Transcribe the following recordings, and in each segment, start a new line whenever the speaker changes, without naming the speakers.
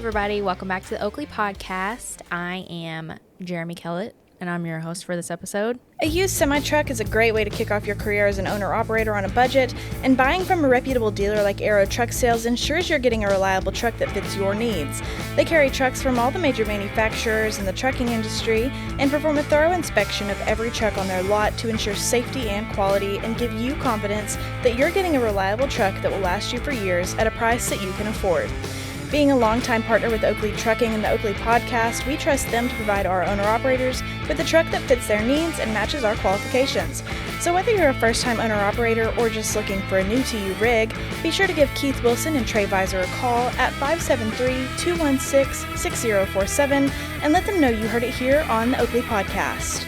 everybody. Welcome back to the Oakley Podcast. I am Jeremy Kellett, and I'm your host for this episode.
A used semi-truck is a great way to kick off your career as an owner-operator on a budget, and buying from a reputable dealer like Aero Truck Sales ensures you're getting a reliable truck that fits your needs. They carry trucks from all the major manufacturers in the trucking industry and perform a thorough inspection of every truck on their lot to ensure safety and quality and give you confidence that you're getting a reliable truck that will last you for years at a price that you can afford. Being a longtime partner with Oakley Trucking and the Oakley Podcast, we trust them to provide our owner-operators with a truck that fits their needs and matches our qualifications. So whether you're a first-time owner-operator or just looking for a new-to-you rig, be sure to give Keith Wilson and Trey Visor a call at 573-216-6047 and let them know you heard it here on the Oakley Podcast.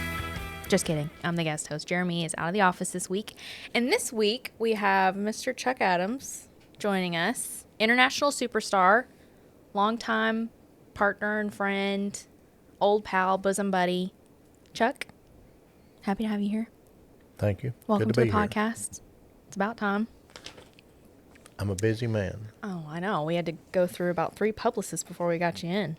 Just kidding. I'm the guest host. Jeremy is out of the office this week. And this week, we have Mr. Chuck Adams joining us, international superstar, longtime partner and friend, old pal, bosom buddy. Chuck, happy to have you here.
Thank you.
Welcome
Good
to
be
the
here.
podcast. It's about time.
I'm a busy man.
Oh, I know. We had to go through about 3 publicists before we got you in.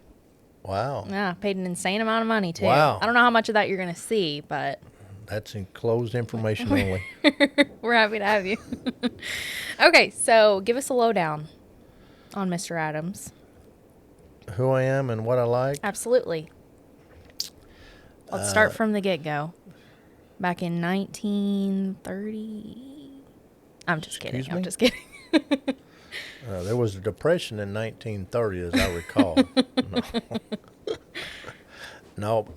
Wow.
Yeah, paid an insane amount of money, too.
Wow.
I don't know how much of that you're going to see, but
That's enclosed information only.
we're happy to have you. Okay, so give us a lowdown on Mr. Adams.
Who I am and what I like.
Absolutely. Let's start from the get-go. Back in 1930. I'm just kidding.
Excuse
I'm
me?
just kidding.
There was a depression in 1930, as I recall. No,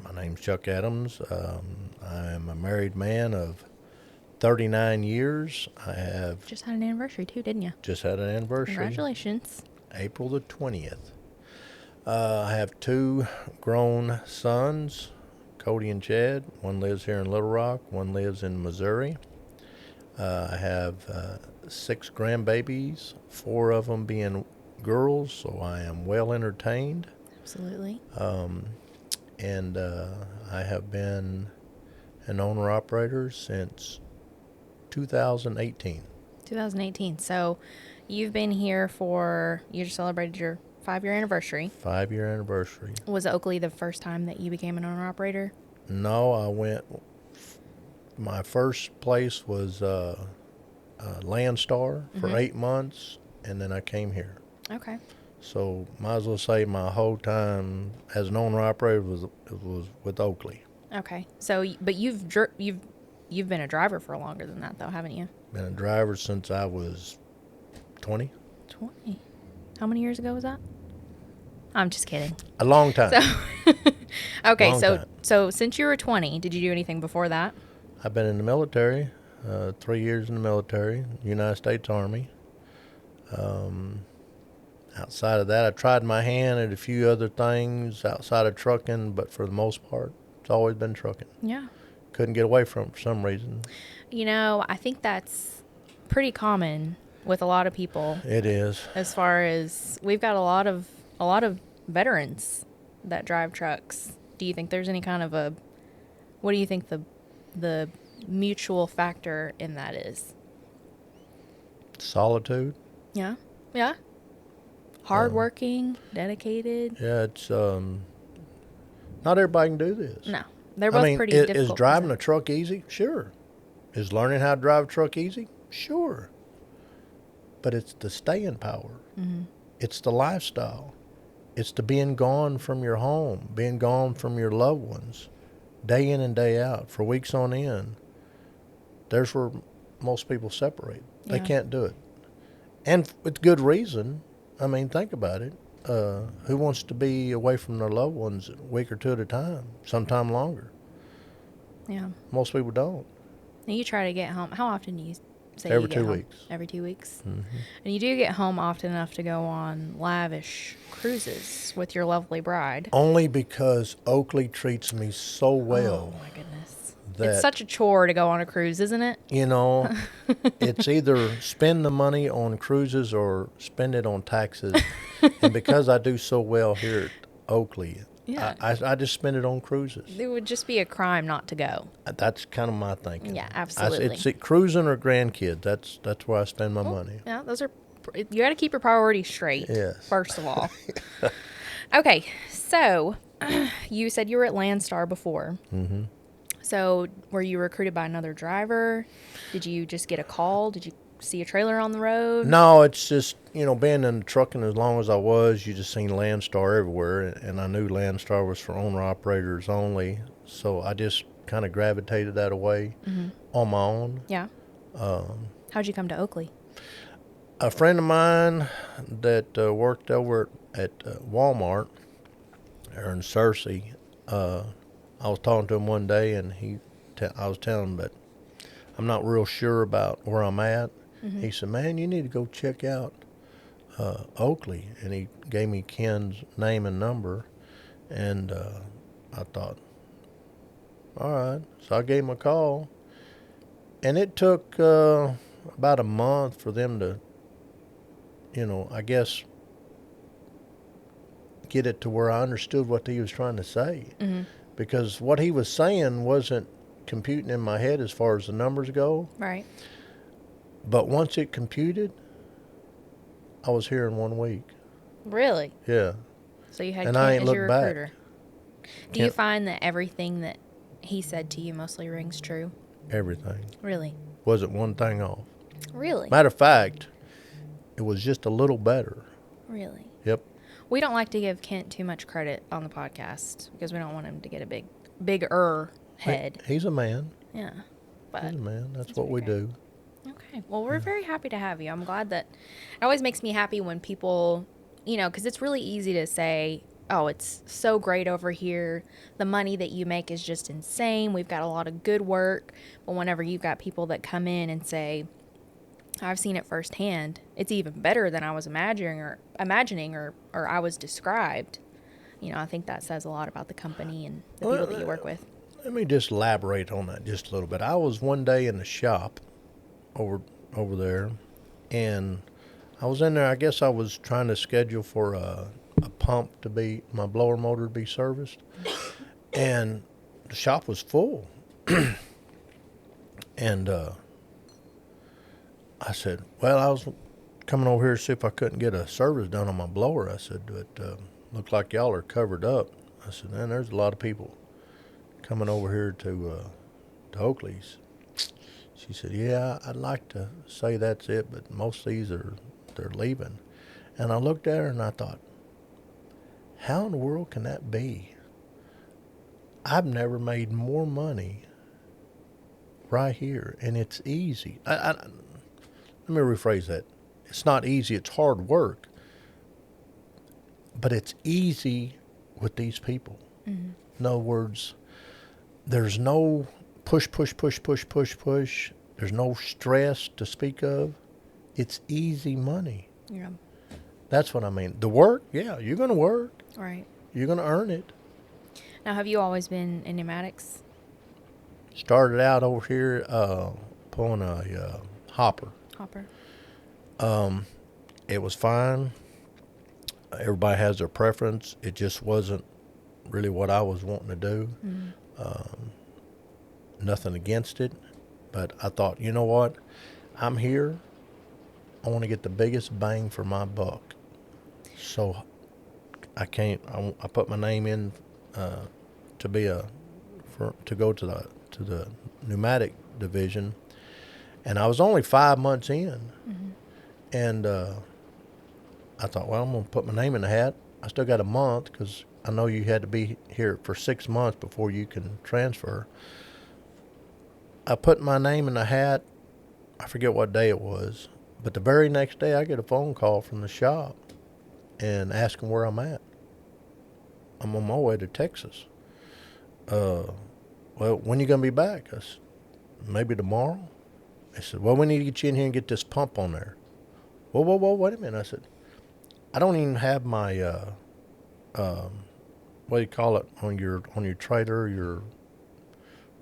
my name's Chuck Adams. I am a married man of 39 years. I have
Just had an anniversary, too, didn't you?
just had an anniversary.
Congratulations.
April the 20th. I have 2 grown sons, Cody and Chad. One lives here in Little Rock. One lives in Missouri. I have 6 grandbabies, 4 of them being girls, so I am well entertained.
Absolutely.
And I have been an owner-operator since 2018.
2018. So you've been here you just celebrated your 5-year anniversary.
5-year anniversary.
Was Oakley the first time that you became an owner-operator?
No, my first place was Landstar for 8 months, and then I came here.
Okay.
So might as well say my whole time as an owner-operator was with Oakley.
Okay. So, but you've been a driver for longer than that, though, haven't you?
Been a driver since I was 20.
20. How many years ago was that? I'm just kidding.
A long time.
So, okay,
Long
so
time.
so since you were 20, did you do anything before that?
I've been in the military, 3 years in the military, United States Army. Outside of that, I tried my hand at a few other things outside of trucking, but for the most part, it's always been trucking.
Yeah.
Couldn't get away from it for some reason.
You know, I think that's pretty common with a lot of people.
It is.
As far as we've got a lot of veterans that drive trucks. Do you think there's any kind of what do you think the mutual factor in that is?
Solitude.
Yeah. Yeah. Hardworking, dedicated.
Yeah, it's not everybody can do this.
No. They're both pretty difficult.
Is driving a truck easy? Sure. Is learning how to drive a truck easy? Sure. But it's the staying power.
Mm-hmm.
It's the lifestyle. It's the being gone from your home, being gone from your loved ones, day in and day out, for weeks on end. There's where most people separate. They
Yeah.
can't do it. And with good reason. I mean, think about it. Who wants to be away from their loved ones a week or 2 at a time, sometime longer?
Yeah.
Most people don't.
Now you try to get home. How often do you say
Every
you get
2
home?
weeks.
Every 2 weeks.
Mm-hmm.
And you do get home often enough to go on lavish cruises with your lovely bride.
Only because Oakley treats me so well
Oh my goodness.
that,
It's such a chore to go on a cruise, isn't it?
you know, it's either spend the money on cruises or spend it on taxes. And because I do so well here at Oakley,
Yeah.
I just spend it on cruises.
It would just be a crime not to go.
That's kind of my thinking.
Yeah, absolutely.
It's cruising or grandkids. That's where I spend my money.
Yeah, those are keep your priorities straight.
Yes.
First of all. Okay, so you said you were at Landstar before.
Mm-hmm.
So were you recruited by another driver? Did you just get a call? Did you see a trailer on the road?
No, it's just, being in trucking as long as I was, you just seen Landstar everywhere, and I knew Landstar was for owner-operators only, so I just kind of gravitated that away on my own.
Yeah. How'd you come to Oakley?
A friend of mine that worked over at Walmart there in Searcy, I was talking to him one day, and I was telling him that I'm not real sure about where I'm at. He said, man, you need to go check out Oakley. And he gave me Ken's name and number. And I thought, all right. So I gave him a call. And it took about a month for them to, I guess, get it to where I understood what he was trying to say. Mm-hmm. Because what he was saying wasn't computing in my head as far as the numbers go.
Right.
But once it computed, I was here in 1 week.
Really?
Yeah.
So you had
and
Kent
I ain't
as
looked
your
back.
recruiter. Do you find that everything that he said to you mostly rings true?
Everything.
Really?
Wasn't one thing off.
Really?
Matter of fact, it was just a little better.
Really?
Yep.
We don't like to give Kent too much credit on the podcast because we don't want him to get a bigger head.
He's a man.
Yeah. But
He's a man. That's what we do.
Okay. Well, we're very happy to have you. I'm glad that it always makes me happy when people, because it's really easy to say, oh, it's so great over here. The money that you make is just insane. We've got a lot of good work. But whenever you've got people that come in and say, I've seen it firsthand, it's even better than I was imagining or I was described. I think that says a lot about the company and the people that you work with.
Let me just elaborate on that just a little bit. I was one day in the shop over there, and I was in there. I guess I was trying to schedule for a pump my blower motor to be serviced, and the shop was full. And I said, well, I was coming over here to see if I couldn't get a service done on my blower. I said, but looks like y'all are covered up. I said, man, there's a lot of people coming over here to Oakley's. She said, yeah, I'd like to say that's it, but most of these they're leaving. And I looked at her and I thought, how in the world can that be? I've never made more money right here, and it's easy. Let me rephrase that. It's not easy, it's hard work. But it's easy with these people. Mm-hmm. In other words, there's no push. There's no stress to speak of. It's easy money.
Yeah.
That's what I mean. The work, yeah, you're going to work.
Right.
You're going to earn it.
Now, have you always been in pneumatics?
Started out over here pulling a hopper. It was fine. Everybody has their preference. It just wasn't really what I was wanting to do. Mm-hmm. Nothing against it, but I thought, you know what? I'm here. I want to get the biggest bang for my buck. So I put my name in to go to the pneumatic division, and I was only 5 months in, mm-hmm. and I thought, well, I'm going to put my name in the hat. I still got a month because I know you had to be here for 6 months before you can transfer. I put my name in the hat. I forget what day it was, but the very next day I get a phone call from the shop and asking where I'm at. I'm on my way to Texas. Well, when you going to be back? I said, maybe tomorrow. They said, well, we need to get you in here and get this pump on there. Whoa, wait a minute. I said, I don't even have my, what do you call it, on your trailer,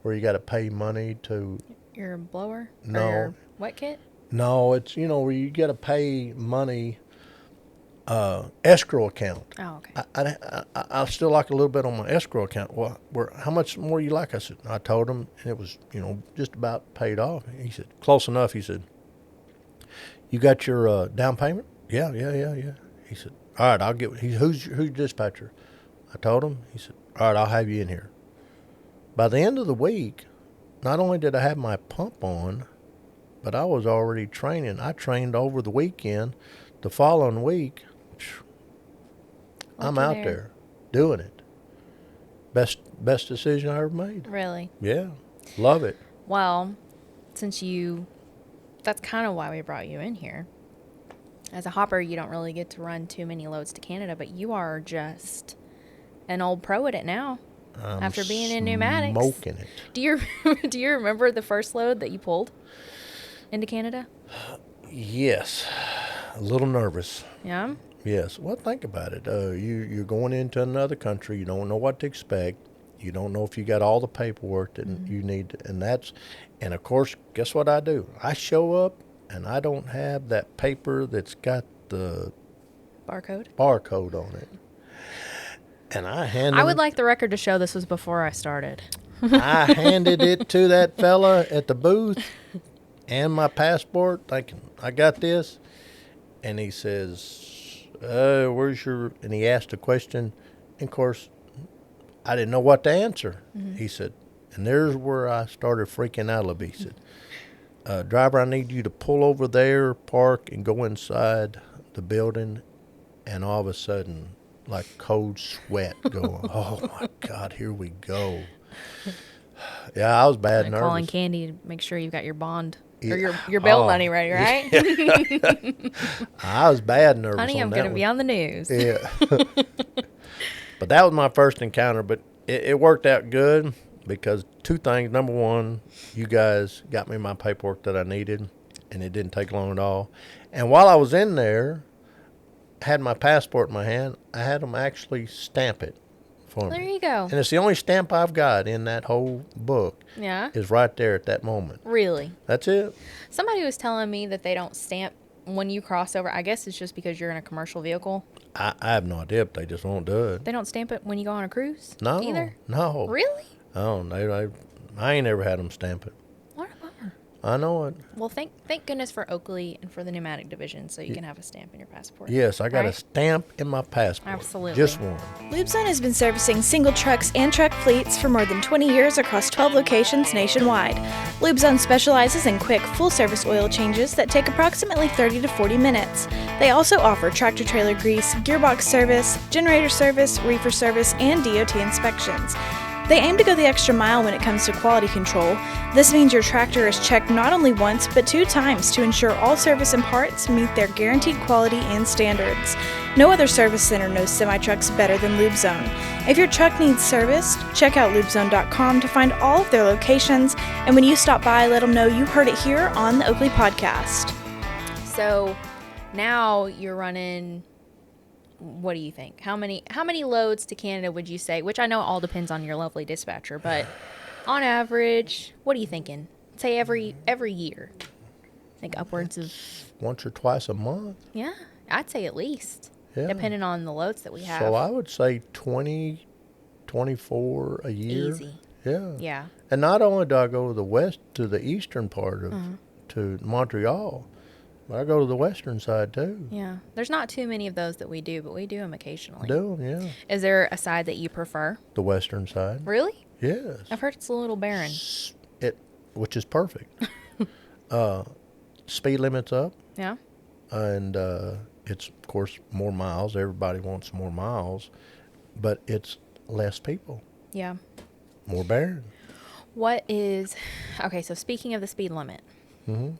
where you got to pay money to.
Your blower?
No.
Or your wet kit?
No, it's, where you got to pay money, escrow account.
Oh, okay.
I still like a little bit on my escrow account. Well, how much more you like? I said, I told him, and it was, just about paid off. He said, close enough. He said, You got your down payment? Yeah. He said, all right, I'll get. Who's your dispatcher? I told him. He said, all right, I'll have you in here. By the end of the week, not only did I have my pump on, but I was already training. I trained over the weekend. The following week, I'm out there doing it. Best decision I ever made.
Really?
Yeah, love it.
Well, that's kind of why we brought you in here. As a hopper, you don't really get to run too many loads to Canada, but you are just an old pro at it now. After being in pneumatics.
Smoking it.
Do you remember the first load that you pulled into Canada?
Yes. A little nervous.
Yeah?
Yes. Well, think about it. You're going into another country. You don't know what to expect. You don't know if you got all the paperwork that you need. And of course, guess what I do? I show up, and I don't have that paper that's got the barcode on it. And
I would like the record to show this was before I started.
I handed it to that fella at the booth and my passport, thinking, I got this. And he says, where's your... And he asked a question. And, of course, I didn't know what to answer. Mm-hmm. He said, and there's where I started freaking out a little bit. He said, driver, I need you to pull over there, park, and go inside the building. And all of a sudden... like cold sweat going, oh, my God, here we go. Yeah, I was bad nervous.
Calling Candy to make sure you got your bond or your bail money ready, right?
Yeah. I was bad nervous.
Honey, I'm going to be on the news.
Yeah. But that was my first encounter, but it worked out good because two things. Number one, you guys got me my paperwork that I needed, and it didn't take long at all. And while I was in there, had my passport in my hand, I had them actually stamp it for me.
There you go.
And it's the only stamp I've got in that whole book.
Yeah.
Is right there at that moment.
Really?
That's it.
Somebody was telling me that they don't stamp when you cross over. I guess it's just because you're in a commercial vehicle.
I have no idea, but they just won't do it.
They don't stamp it when you go on a cruise?
No.
Either?
No.
Really?
Oh, I ain't ever had them stamp it.
What a bummer.
I know it.
Well, thank goodness for Oakley and for the pneumatic division, so you can have a stamp in your passport.
Yes, I got a stamp in my passport.
Absolutely.
Just one.
LubeZone has been servicing single trucks and truck fleets for more than 20 years across 12 locations nationwide. LubeZone specializes in quick, full-service oil changes that take approximately 30 to 40 minutes. They also offer tractor-trailer grease, gearbox service, generator service, reefer service, and DOT inspections. They aim to go the extra mile when it comes to quality control. This means your tractor is checked not only once, but 2 times to ensure all service and parts meet their guaranteed quality and standards. No other service center knows semi-trucks better than LubeZone. If your truck needs serviced, check out lubezone.com to find all of their locations, and when you stop by, let them know you heard it here on the Oakley Podcast.
So now you're running... What do you think? How many loads to Canada would you say? Which I know all depends on your lovely dispatcher, but on average, what are you thinking? Say every year. I think upwards of
once or twice a month.
Yeah, I'd say at least.
Yeah.
Depending on the loads that we have.
So I would say 20, 24 a year.
Easy.
Yeah.
Yeah.
And not only do I go to the eastern part of to Montreal, but I go to the western side too.
Yeah. There's not too many of those that we do, but we do them occasionally.
Do them, yeah.
Is there a side that you prefer?
The western side.
Really?
Yes.
I've heard it's a little barren.
Which is perfect. Speed limit's up.
Yeah.
And it's, of course, more miles. Everybody wants more miles. But it's less people.
Yeah.
More barren.
Okay, so speaking of the speed limit.
Mm-hmm.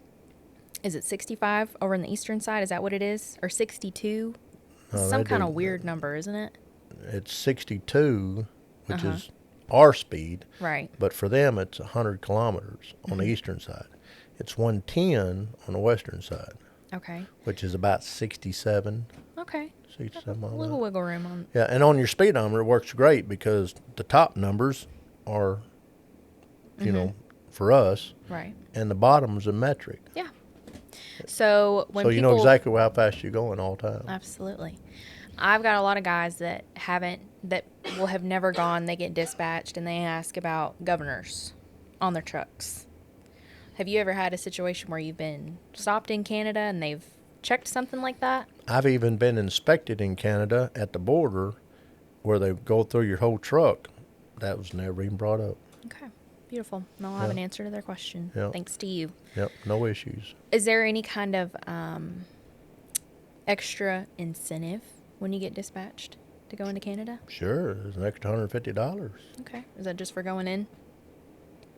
Is it 65 over on the eastern side? Is that what it is? Or 62?
No,
some kind of weird number, isn't it?
It's 62, which is our speed.
Right.
But for them, it's 100 kilometers on the eastern side. It's 110 on the western side.
Okay.
Which is about 67.
Okay.
67
a little wiggle room on.
Yeah, and on your speedometer, it works great because the top numbers are, you know, for us.
Right.
And the bottom is a metric.
Yeah. So when
you know exactly how fast you're going all the time.
Absolutely. I've got a lot of guys that will have never gone. They get dispatched and they ask about governors on their trucks. Have you ever had a situation where you've been stopped in Canada and they've checked something like that?
I've even been inspected in Canada at the border where they go through your whole truck. That was never even brought up.
Okay, beautiful. And I'll have an answer to their question.
Yep.
Thanks to you.
Yep, no issues.
Is there any kind of extra incentive when you get dispatched to go into Canada?
Sure, there's an extra $150.
Okay. Is that just for going in?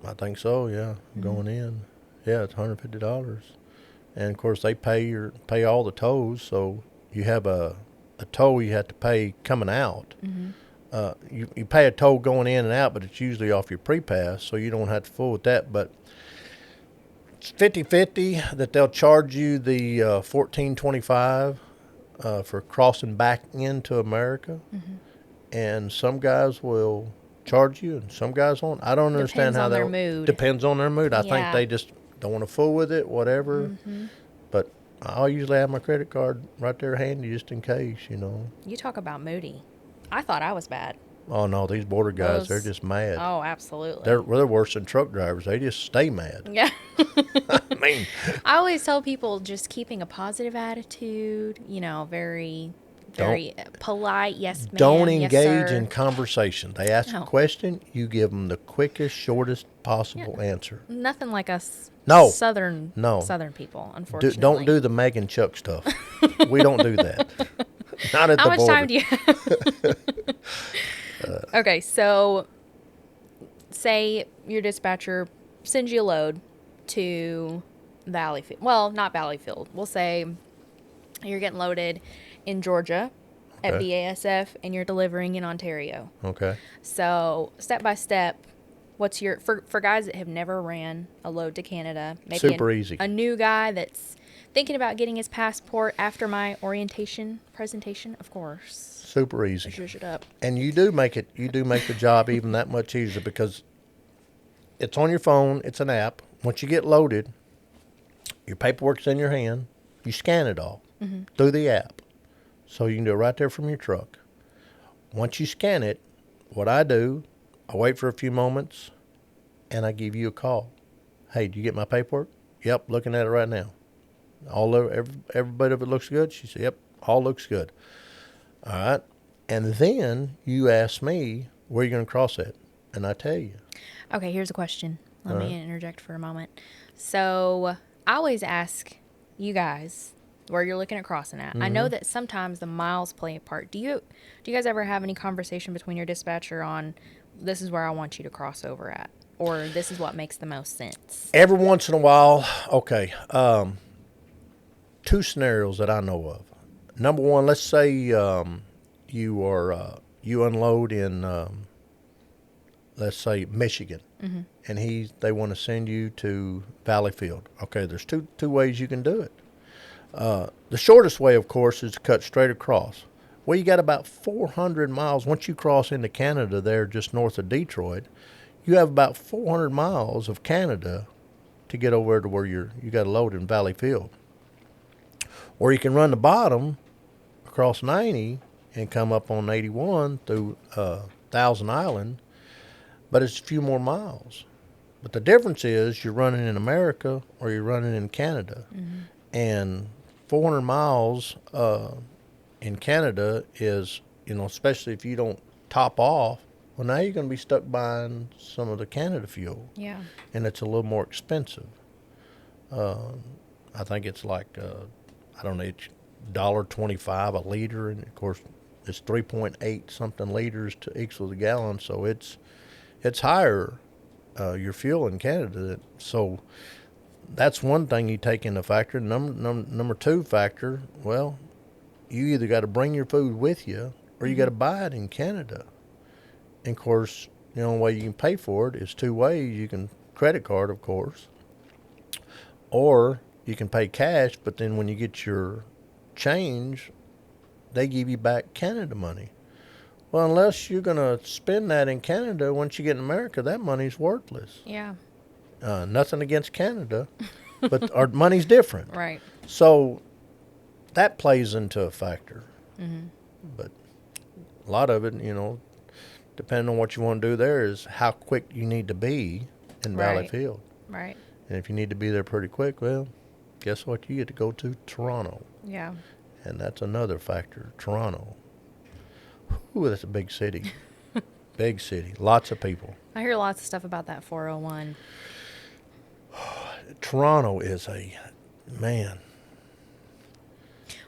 I think so, yeah, going in. Yeah, it's $150. And, of course, they pay all the tolls, so you have a toll you have to pay coming out. You pay a toll going in and out, but it's usually off your pre-pass, so you don't have to fool with that. But it's 50-50 that they'll charge you the $14.25 for crossing back into America. And some guys will charge you, and some guys won't. I don't understand how that
Depends on their mood.
Depends on their mood. I think
Yeah.
they just don't want to fool with it, whatever. But I'll usually have my credit card right there handy just in case, you know.
You talk about moody. I thought I was bad.
Oh no, these border guys, they're
Those-
just mad.
Oh, absolutely.
They're worse than truck drivers. They just stay mad.
Yeah.
I mean,
I always tell people just keeping a positive attitude, you know, very polite. Yes, ma'am.
don't
yes,
engage
sir.
in conversation. They ask
No.
a question, you give them the quickest, shortest possible answer.
Nothing like us
No.
Southern people, unfortunately.
Don't do the Megan Chuck stuff. We don't do that. Not at
How
the
much
border.
time do you have? Okay, so say your dispatcher sends you a load to Valleyfield. Well, not Valleyfield. We'll say you're getting loaded in Georgia at
Okay.
BASF and you're delivering in Ontario.
Okay.
So step by step, what's your for guys that have never ran a load to Canada? Maybe
Super easy.
A new guy that's thinking about getting his passport after my orientation presentation, of course.
Super easy.
Zhuzh it up.
And you do make the job even that much easier because it's on your phone, it's an app. Once you get loaded, your paperwork's in your hand, you scan it all through the app. So you can do it right there from your truck. Once you scan it, what I do, I wait for a few moments and I give you a call. Hey, do you get my paperwork? Yep, looking at it right now. Every bit of it looks good? She said, yep, all looks good. All right. And then you ask me, where are you going to cross at? And I tell you.
Okay, here's a question. Let me interject for a moment. So I always ask you guys where you're looking at crossing at. I know that sometimes the miles play a part. Do you guys ever have any conversation between your dispatcher on this is where I want you to cross over at? Or this is what makes the most sense?
Every once in a while, okay. Two scenarios that I know of. Number one, let's say you unload in, let's say Michigan, and they want to send you to Valleyfield. Okay, there's two ways you can do it. The shortest way, of course, is to cut straight across. Well, you got about 400 miles. Once you cross into Canada there, just north of Detroit, you have about 400 miles of Canada to get over to where you got to load in Valleyfield. Or you can run the bottom across 90 and come up on 81 through Thousand Island, but it's a few more miles. But the difference is you're running in America or you're running in Canada. And 400 miles in Canada is, especially if you don't top off, well, now you're going to be stuck buying some of the Canada fuel.
Yeah.
And it's a little more expensive. I think it's like, I don't know, it's $1.25 a liter. And, of course, it's 3.8 something liters to equal the gallon. So it's higher, your fuel in Canada. So that's one thing you take into factor. Number two factor, well, you either got to bring your food with you or you got to buy it in Canada. And, of course, the only way you can pay for it is two ways. You can credit card, of course, or you can pay cash, but then when you get your change, they give you back Canada money. Well, unless you're going to spend that in Canada, once you get in America, that money's worthless.
Yeah.
Nothing against Canada, but our money's different.
Right.
So that plays into a factor. But a lot of it, depending on what you want to do there, is how quick you need to be in
Right.
Valleyfield.
Right.
And if you need to be there pretty quick, well, guess what? You get to go to Toronto.
Yeah.
And that's another factor. Toronto. Ooh, that's a big city. Big city. Lots of people.
I hear lots of stuff about that 401.
Toronto is man.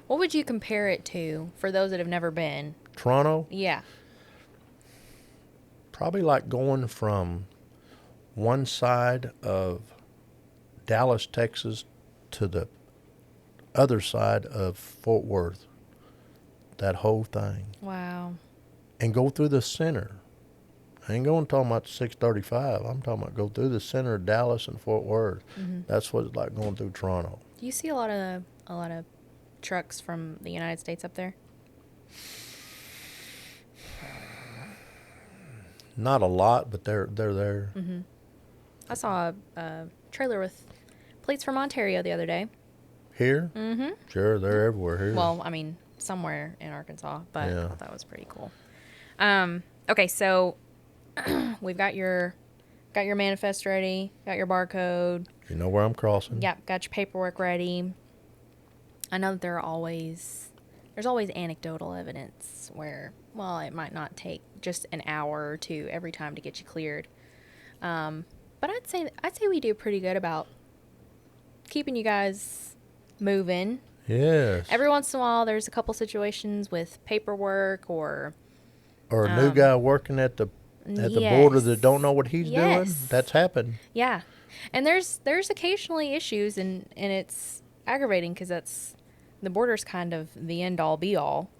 What would you compare it to for those that have never been?
Toronto?
Yeah.
Probably like going from one side of Dallas, Texas to the other side of Fort Worth. That whole thing.
Wow.
And go through the center. I ain't going talking about 635. I'm talking about go through the center of Dallas and Fort Worth.
Mm-hmm.
That's what it's like going through Toronto.
Do you see a lot of trucks from the United States up there?
Not a lot, but they're there.
Mm-hmm. I saw a trailer with plates from Ontario the other day.
Here?
Mm-hmm.
Sure, they're everywhere here.
Well, I mean, somewhere in Arkansas, but
Yeah.
I thought that was pretty cool. Okay, so we've got your manifest ready, got your barcode.
You know where I'm crossing.
Yep, got your paperwork ready. I know that there's always anecdotal evidence where, well, it might not take just an hour or two every time to get you cleared. But I'd say we do pretty good about keeping you guys moving.
Yes.
Every once in a while, there's a couple situations with paperwork or
a new guy working at the border that don't know what he's doing. That's happened.
Yeah, and there's occasionally issues, and it's aggravating because the border's kind of the end all be all.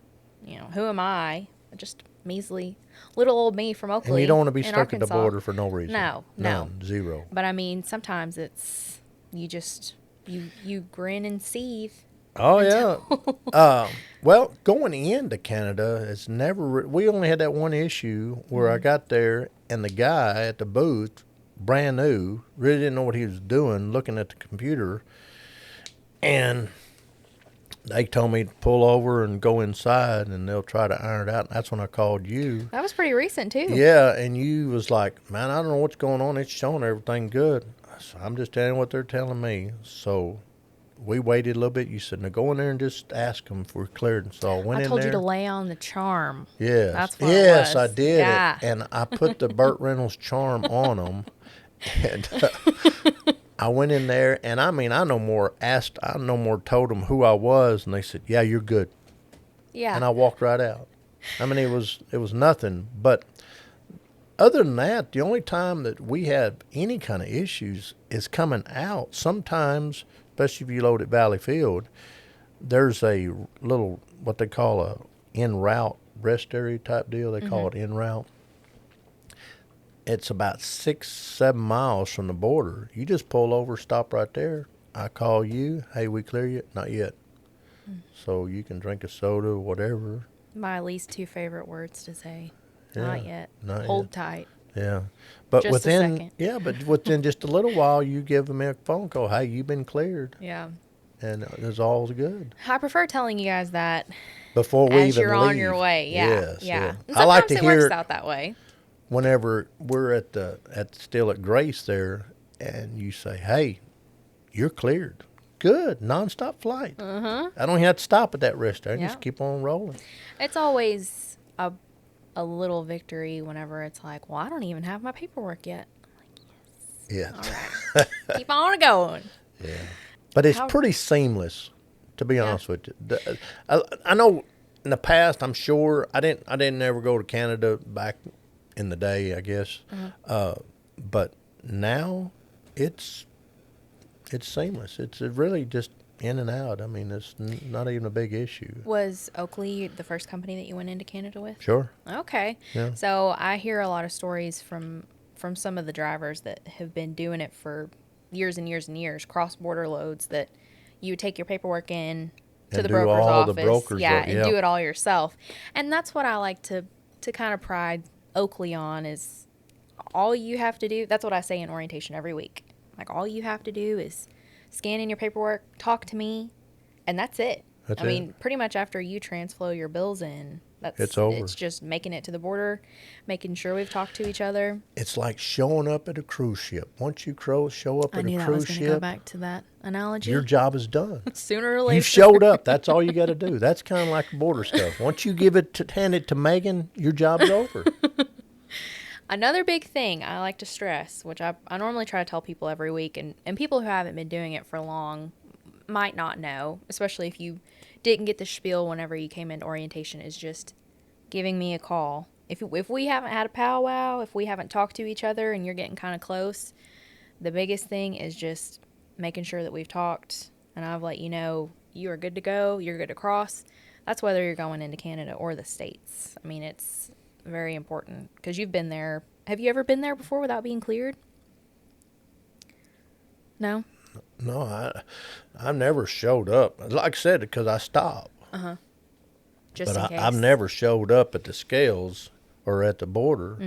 You know, who am I? Just measly little old me from Oakley.
And you don't want to be
in
stuck at the
Arkansas.
border for no reason.
No.
None. Zero.
But I mean, sometimes it's you grin and seethe.
Oh, yeah. Well, going into Canada, it's never... we only had that one issue where I got there, and the guy at the booth, brand new, really didn't know what he was doing, looking at the computer, and they told me to pull over and go inside, and they'll try to iron it out. And that's when I called you.
That was pretty recent, too.
Yeah, and you was like, man, I don't know what's going on. It's showing everything good. So I'm just telling you what they're telling me. So... we waited a little bit. You said, now go in there and just ask them if we're cleared. And so I went in there.
I told you to lay on the charm.
Yes.
That's what
yes,
it was.
I did
Yeah.
it. And I put the Burt Reynolds charm on them. And I went in there, and I mean, I no more told them who I was, and they said, yeah, you're good.
Yeah.
And I walked right out. I mean, it was nothing. But other than that, the only time that we have any kind of issues is coming out. Sometimes, especially if you load at Valley Field, there's a little, what they call a en route rest area type deal. They call it en route. It's about 6-7 miles from the border. You just pull over, stop right there. I call you. Hey, we clear you? Not yet. So you can drink a soda or whatever.
My least two favorite words to say.
Yeah,
Not yet.
not
Hold
yet.
tight.
Yeah. But
Just a second.
within just a little while, you give them a phone call. Hey, you've been cleared.
Yeah.
And it's all good.
I prefer telling you guys that
Before we
as
even
you're
leave.
on your way. Yeah.
Yes,
yeah. And
I like
sometimes
to
it
hear
works
it
out that way.
whenever we're still at Grace there, and you say, hey, you're cleared. Good. Nonstop flight. I don't even have to stop at that rest area.
Yeah.
Just keep on rolling.
It's always a little victory whenever it's like, well, I don't even have my paperwork yet.
Yeah.
All right. Keep on going.
Yeah. But it's
How-
pretty seamless, to be honest with you. I know in the past, I'm sure, I didn't ever go to Canada back in the day, I guess. But now it's seamless. It's really just in and out. I mean, it's not even a big issue.
Was Oakley the first company that you went into Canada with?
Sure.
Okay.
Yeah.
So I hear a lot of stories from some of the drivers that have been doing it for years and years and years, cross-border loads, that you would take your paperwork in to
And
the
do
broker's
all the
office.
brokers
yeah,
work,
and
yeah.
do it all yourself. And that's what I like to kind of pride Oakley on, is all you have to do. That's what I say in orientation every week. Like, all you have to do is scan in your paperwork, talk to me, and that's it.
That's
I
it.
mean, pretty much after you transflow your bills in,
It's over.
It's just making it to the border, making sure we've talked to each other.
It's like showing up at a cruise ship. Once you show up
I
at
knew
a
that was
cruise
going to go
ship,
back to that analogy.
your job is done.
Sooner or later.
You showed up. That's all you got to do. That's kind of like border stuff. Once you hand it to Megan, your job's over.
Another big thing I like to stress, which I normally try to tell people every week, and people who haven't been doing it for long might not know, especially if you didn't get the spiel whenever you came into orientation, is just giving me a call. If we haven't had a powwow, if we haven't talked to each other and you're getting kind of close, the biggest thing is just making sure that we've talked and I've let you know you are good to go, you're good to cross. That's whether you're going into Canada or the States. I mean, it's very important because you've been there. Have you ever been there before without being cleared? No?
No, I never showed up. Like I said, because I stopped.
Just
but
in case.
I've never showed up at the scales or at the border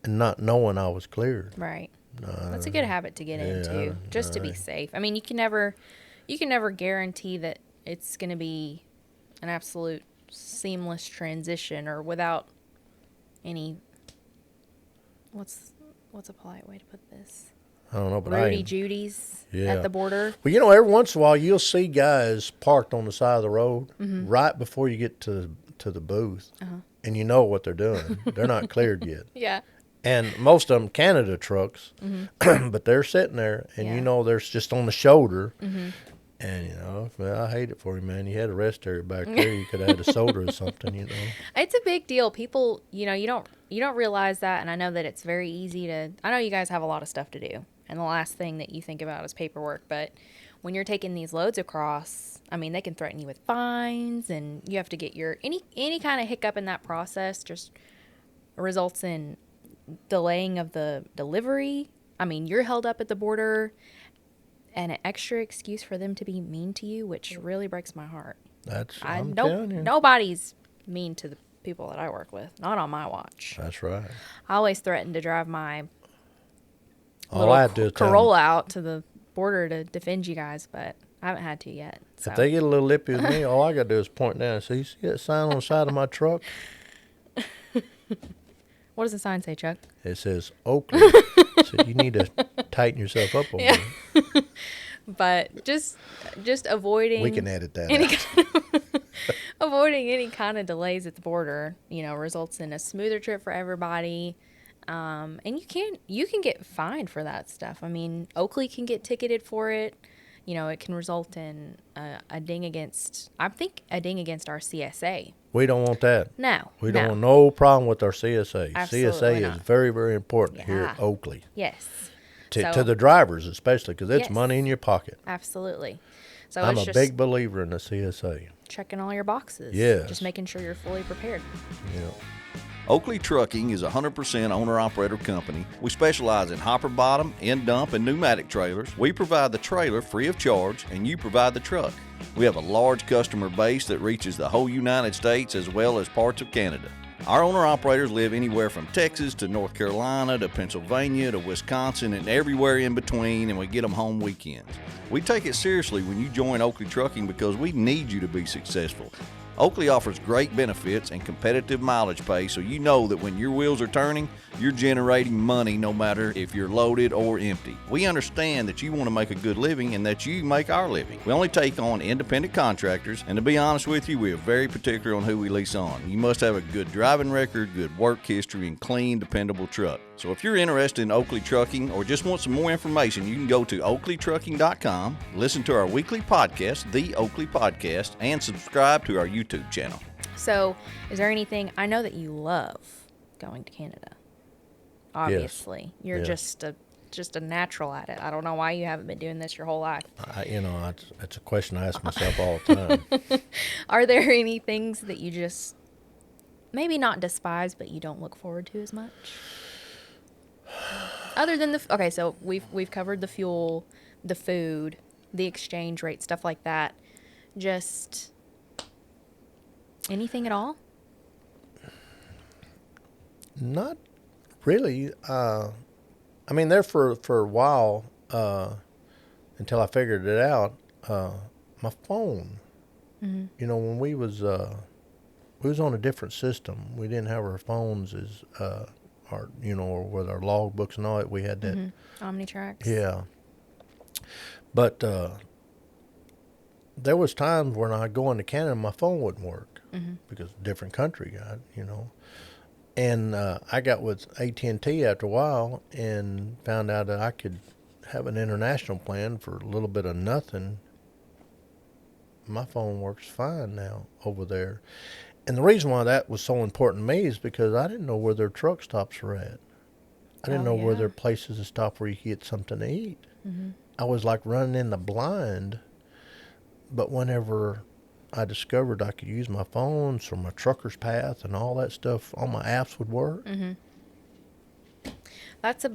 and not knowing I was cleared.
Right. That's a good habit to get into, just to be safe. I mean, you can never guarantee that it's going to be an absolute seamless transition or without any. What's a polite way to put this?
I don't know, but
Rudy Judy's at the border.
Well, you know, every once in a while you'll see guys parked on the side of the road right before you get to the booth, and you know what they're doing. They're not cleared yet.
Yeah.
And most of them Canada trucks, but they're sitting there, and you know they're just on the shoulder. And, you know, well, I hate it for you, man. You had a rest area back there. You could have had a soda or something, you know.
It's a big deal. People, you know, you don't realize that, and I know that it's very easy to. I know you guys have a lot of stuff to do, and the last thing that you think about is paperwork. But when you're taking these loads across, I mean, they can threaten you with fines, and you have to get your any kind of hiccup in that process just results in delaying of the delivery. I mean, you're held up at the border. And an extra excuse for them to be mean to you, which really breaks my heart.
I'm telling you.
Nobody's mean to the people that I work with. Not on my watch.
That's right.
I always threaten to drive my
All I had to do is tell them,
Corolla out to the border to defend you guys, but I haven't had to yet. So.
if they get a little lippy with me, all I got to do is point down and say, you see that sign on the side of my truck?
What does the sign say, Chuck?
It says Oakley. So you need to tighten yourself up a little.
But just avoiding.
We can edit that out.
Avoiding any kind of delays at the border, you know, results in a smoother trip for everybody. And you can get fined for that stuff. I mean, Oakley can get ticketed for it. You know, it can result in a ding against our CSA.
We don't want that.
No.
We don't want no problem with our CSA.
Absolutely
CSA
not.
is very, very important here at Oakley.
Yes.
To the drivers especially, because it's
Yes.
money in your pocket.
Absolutely. So
I'm
it's
a
just
big believer in the CSA.
checking all your boxes.
Yes.
Just making sure you're fully prepared.
Yeah.
Oakley Trucking is a 100% owner-operator company. We specialize in hopper bottom, end dump, and pneumatic trailers. We provide the trailer free of charge, and you provide the truck. We have a large customer base that reaches the whole United States as well as parts of Canada. Our owner-operators live anywhere from Texas to North Carolina to Pennsylvania to Wisconsin and everywhere in between, and we get them home weekends. We take it seriously when you join Oakley Trucking because we need you to be successful. Oakley offers great benefits and competitive mileage pay, so you know that when your wheels are turning, you're generating money no matter if you're loaded or empty. We understand that you want to make a good living and that you make our living. We only take on independent contractors, and to be honest with you, we are very particular on who we lease on. You must have a good driving record, good work history, and clean, dependable truck. So if you're interested in Oakley Trucking or just want some more information, you can go to oakleytrucking.com, listen to our weekly podcast, The Oakley Podcast, and subscribe to our YouTube channel.
So, is there anything, I know that you love going to Canada. Obviously.
Yes.
You're
Yes.
just a natural at it. I don't know why you haven't been doing this your whole life.
It's a question I ask myself all the time.
Are there any things that you just maybe not despise, but you don't look forward to as much? Other than okay, so we've covered the fuel, the food, the exchange rate, stuff like that. Just anything at all?
Not really. I mean, there for a while until I figured it out. My phone. Mm-hmm. You know, when we was we was on a different system. We didn't have our phones as our or with our log books and all that. We had that.
Omnitracks.
Yeah. But there was times when I'd go into Canada and my phone wouldn't work because different country got, And I got with AT&T after a while and found out that I could have an international plan for a little bit of nothing. My phone works fine now over there. And the reason why that was so important to me is because I didn't know where their truck stops were at. I didn't know where their places to stop where you could get something to eat. I was like running in the blind. But whenever I discovered I could use my phones from my trucker's path and all that stuff, all my apps would work.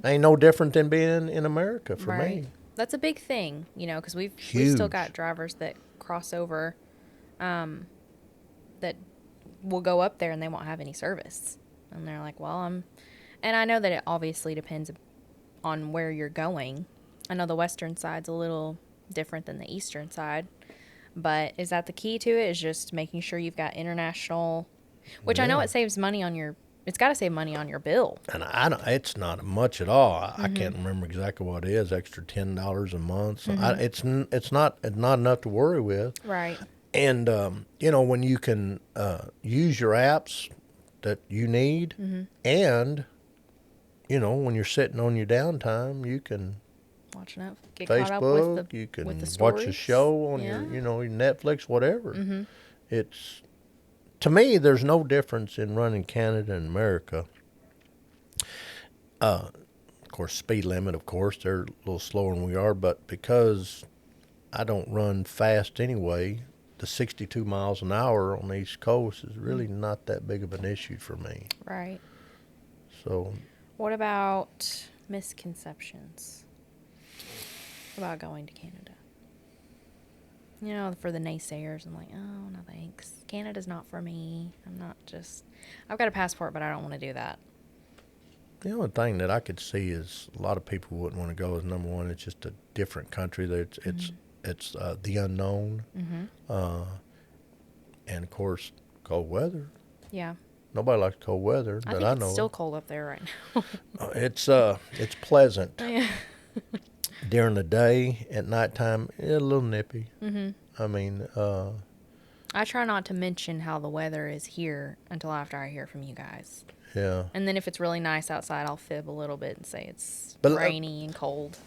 Ain't no different than being in America for me.
That's a big thing, because we've still got drivers that cross over that will go up there and they won't have any service. And they're like, and I know that it obviously depends on where you're going. I know the western side's a little different than the eastern side. But is that the key to it? Is just making sure you've got international, which I know it saves money on it's got to save money on your bill.
And it's not much at all. I can't remember exactly what it is, extra $10 a month. So it's not enough to worry with.
Right.
And, when you can use your apps that you need and, when you're sitting on your downtime, you can
watch Netflix, get
Facebook,
caught up with the,
you can
with the
watch
stories.
a show on your Netflix, whatever. It's, to me, there's no difference in running Canada and America. Of course, speed limit, they're a little slower than we are, but because I don't run fast anyway, the 62 miles an hour on the East Coast is really not that big of an issue for me.
Right.
So.
What about misconceptions about going to Canada? For the naysayers, I'm like, oh, no thanks. Canada's not for me. I've got a passport, but I don't want to do that.
The only thing that I could see is a lot of people wouldn't want to go is, number one, it's just a different country. It's the unknown. And, of course, cold weather.
Yeah.
Nobody likes cold weather
I
that
think
I know.
It's still cold up there right now.
It's pleasant.
Yeah.
During the day, at nighttime, a little nippy. I mean,
I try not to mention how the weather is here until after I hear from you guys.
Yeah.
And then if it's really nice outside, I'll fib a little bit and say it's rainy and cold.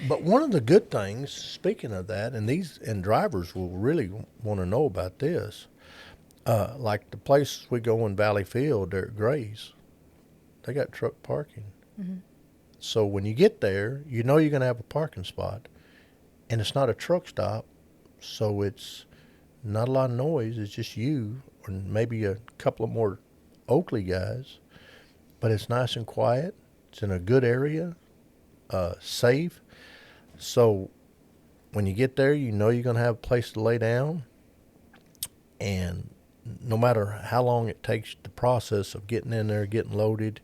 But one of the good things, speaking of that, and drivers will really want to know about this, like the place we go in Valley Field, there at Gray's, they got truck parking. So when you get there, you're going to have a parking spot. And it's not a truck stop, so it's not a lot of noise. It's just you or maybe a couple of more Oakley guys. But it's nice and quiet. It's in a good area, safe. So when you get there, you're going to have a place to lay down. And no matter how long it takes the process of getting in there, getting loaded,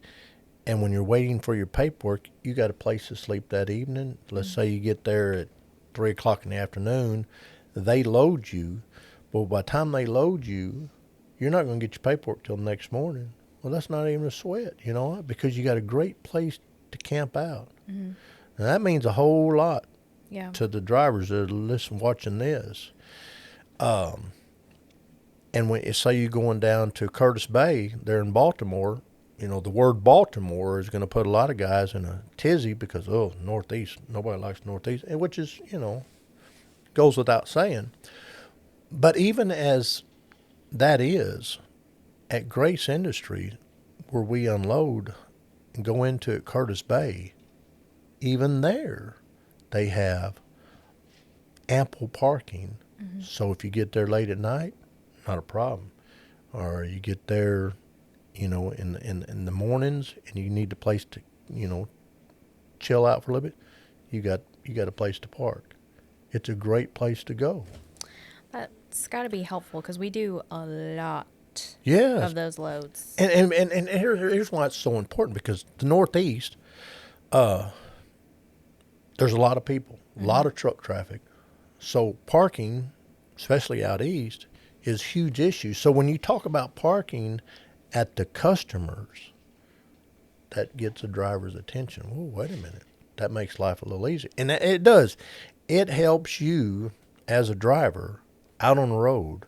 and when you're waiting for your paperwork, you got a place to sleep that evening. Let's say you get there at 3 o'clock in the afternoon, they load you. But by the time they load you, you're not going to get your paperwork till the next morning. Well, that's not even a sweat, because you got a great place to camp out. And that means a whole lot to the drivers that are watching this. And when say you're going down to Curtis Bay, there in Baltimore, the word Baltimore is going to put a lot of guys in a tizzy because, Northeast, nobody likes Northeast, and which is, goes without saying. But even as that is, at Grace Industries, where we unload and go into Curtis Bay, even there, they have ample parking. So if you get there late at night, not a problem. Or you get there, in the mornings, and you need a place to, chill out for a little bit, you got a place to park. It's a great place to go.
That's got to be helpful because we do a lot
Yes.
of those loads.
And here's why it's so important, because the Northeast, there's a lot of people, a lot of truck traffic. So parking, especially out east, is huge issue. So when you talk about parking at the customers, that gets the driver's attention. Oh, wait a minute. That makes life a little easier. And it does. It helps you as a driver out on the road.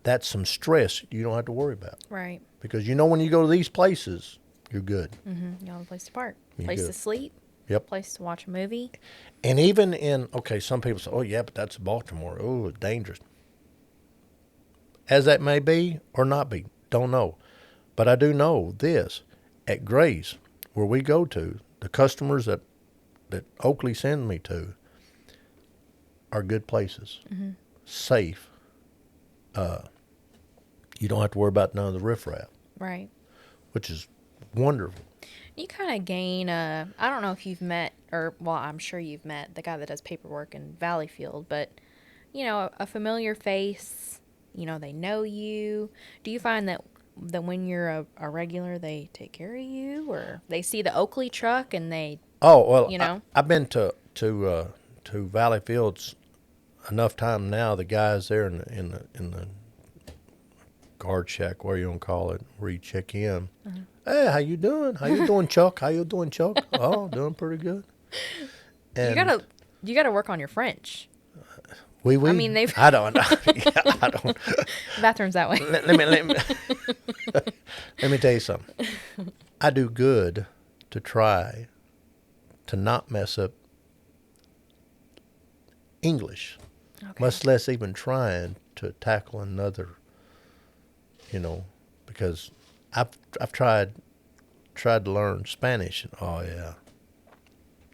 That's some stress you don't have to worry about.
Right.
Because when you go to these places, you're good.
Mm-hmm. You have a place to park,
You're
place
good.
to sleep,
Yep.
place to watch a movie.
And even some people say, oh, yeah, but that's Baltimore. Oh, it's dangerous. As that may be or not be, don't know. But I do know this. At Gray's, where we go to, the customers that Oakley sends me to are good places.
Mm-hmm.
Safe. You don't have to worry about none of the riffraff,
Right.
which is wonderful.
You kind of gain I don't know if you've met, I'm sure you've met the guy that does paperwork in Valleyfield, but, a familiar face, they know you. Do you find that when you're a regular, they take care of you, or they see the Oakley truck and they,
Oh, well, I've been to Valleyfields enough time now. The guys there in the guard shack, where you want to call it, where you check in.
Mm-hmm.
Hey, how you doing? How you doing, Chuck? How you doing, Chuck? Oh, doing pretty good. And
you gotta work on your French.
we.
I mean, they've
I don't. I don't.
bathrooms that way.
Let me let me tell you something. I do good to try to not mess up English,
Okay.
much less even trying to tackle another. Because I've tried to learn Spanish, and oh yeah,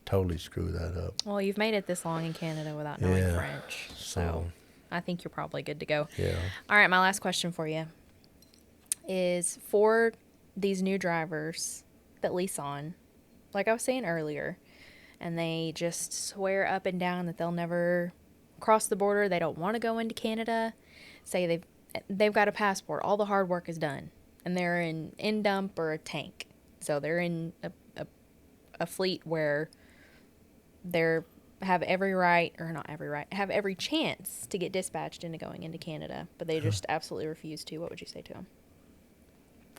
totally screw that up.
Well, you've made it this long in Canada without knowing
Yeah,
French, so
so-
I think you're probably good to go.
Yeah.
All right, my last question for you is for these new drivers that lease on, like I was saying earlier, and they just swear up and down that they'll never cross the border. They don't want to go into Canada. Say they've got a passport. All the hard work is done, and they're in dump or a tank. So they're in a fleet where have every right, or not every right, have every chance to get dispatched into going into Canada, but they just absolutely refuse to. What would you say to them?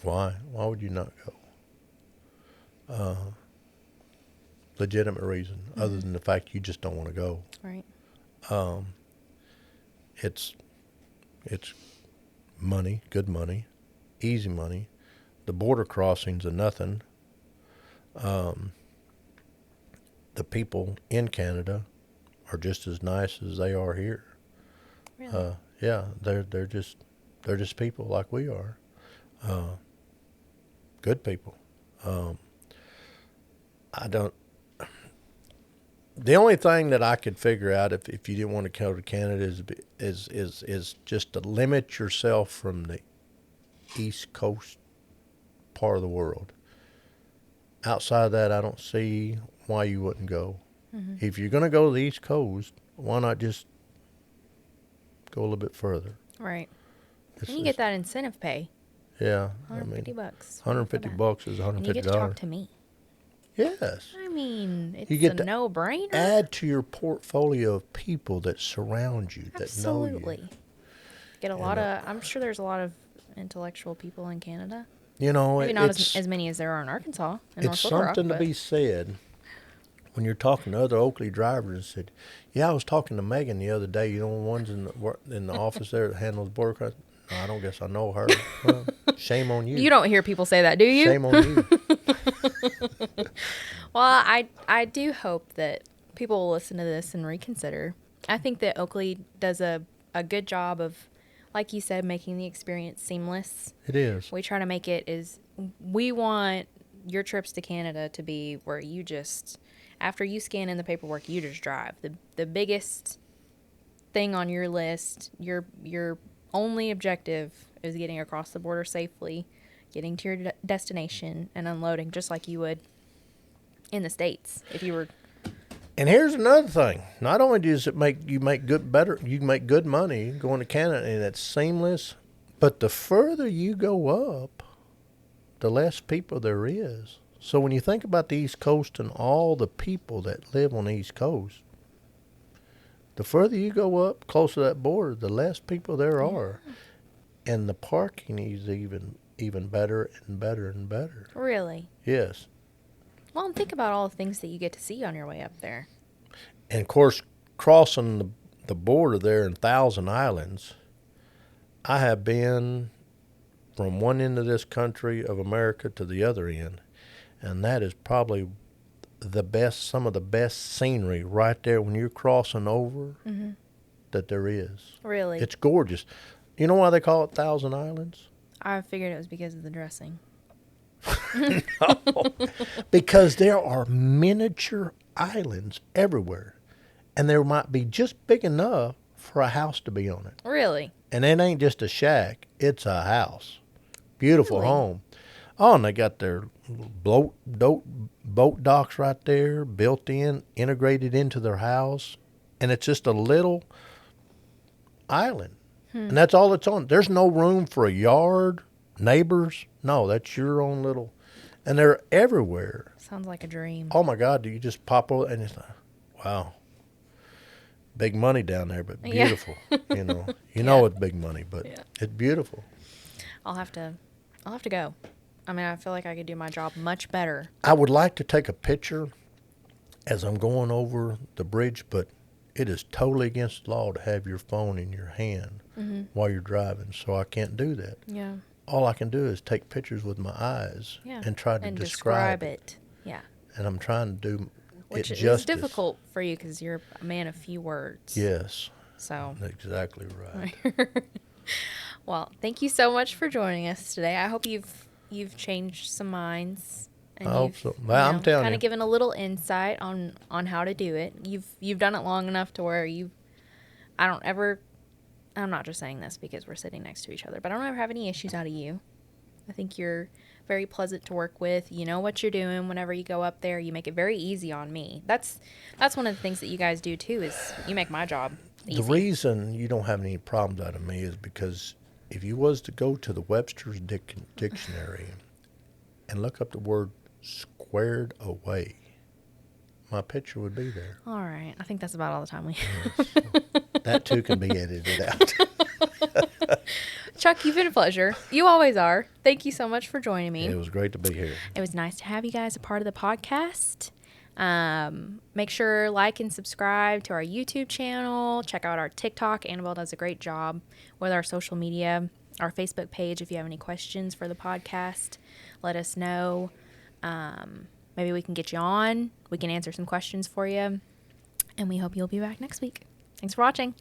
Why? Why would you not go? Legitimate reason, other than the fact you just don't want to go.
Right.
It's money, good money, easy money. The border crossings are nothing. The people in Canada are just as nice as they are here.
Really?
Yeah, they're just people like we are. Good people. The only thing that I could figure out if you didn't want to go to Canada is just to limit yourself from the East Coast part of the world. Outside of that, I don't see why you wouldn't go.
Mm-hmm.
If you're going to go to the East Coast, why not just go a little bit further?
Right.
It's
And you get that incentive pay.
Yeah,
$150.
$150 is $150.
And you get to talk to me.
Yes.
I mean, it's
You get
a
to
no-brainer.
Add to your portfolio of people that surround you, that know
Absolutely.
you.
Get a lot of. I'm sure there's a lot of intellectual people in Canada.
You know,
Maybe not
it's
as many as there are in Arkansas and North
it's
Little Rock,
something to
but-
be said when you're talking to other Oakley drivers and said, "Yeah, I was talking to Megan the other day. You know, the ones in the office there that handles border crossing. No, I don't guess I know her. Well, shame on you.
You don't hear people say that, do you?
Shame on you.
Well, I do hope that people will listen to this and reconsider. I think that Oakley does a good job of, like you said, making the experience seamless.
It is.
We try to make it we want your trips to Canada to be where you just, after you scan in the paperwork, you just drive. The biggest thing on your list, your only objective is getting across the border safely, getting to your destination, and unloading just like you would in the States if you were.
And here's another thing. Not only does it make good money going to Canada and it's seamless, but the further you go up, the less people there is. So when you think about the East Coast and all the people that live on the East Coast, The further you go up, closer to that border, the less people there are. And the parking is even better and better and better.
Really?
Yes.
Well, and think about all the things that you get to see on your way up there.
And, of course, crossing the border there in Thousand Islands, I have been from one end of this country of America to the other end, and that is probably some of the best scenery right there when you're crossing over that there is.
Really?
It's gorgeous. You know why they call it Thousand Islands?
I figured it was because of the dressing.
No, because there are miniature islands everywhere, and there might be just big enough for a house to be on it.
Really?
And it ain't just a shack, it's a house. Beautiful
Really?
home. Oh, and they got their boat docks right there, built in, integrated into their house. And it's just a little island. And that's all it's on. There's no room for a yard, neighbors. No, that's your own little. And they're everywhere.
Sounds like a dream.
Oh, my God, do you just pop over and it's like, wow. Big money down there, but beautiful. You know it's big money, but it's beautiful.
I'll have to go. I mean, I feel like I could do my job much better.
I would like to take a picture as I'm going over the bridge, but it is totally against the law to have your phone in your hand while you're driving, so I can't do that.
Yeah.
All I can do is take pictures with my eyes and try to describe it.
Yeah.
And I'm trying to do
Which
it
is
justice.
difficult for you because you're a man of few words.
Yes.
So.
Exactly right.
Well, thank you so much for joining us today. I hope you've changed some minds. And
I hope so. Well, I'm telling
kind
you.
of given a little insight on how to do it. You've done it long enough to where I'm not just saying this because we're sitting next to each other, but I don't ever have any issues out of you. I think you're very pleasant to work with. You know what you're doing whenever you go up there. You make it very easy on me. That's one of the things that you guys do too, is you make my job easy.
The reason you don't have any problems out of me is because if you was to go to the Webster's dictionary and look up the word squared away, my picture would be there.
All right. I think that's about all the time we
Yes. That too can be edited out.
Chuck, you've been a pleasure. You always are. Thank you so much for joining me.
It was great to be here.
It was nice to have you guys a part of the podcast. Make sure like and subscribe to our YouTube channel. Check out our TikTok. Annabelle does a great job with our social media. Our Facebook page, if you have any questions for the podcast, let us know. Maybe we can get you on. We can answer some questions for you. And we hope you'll be back next week. Thanks for watching.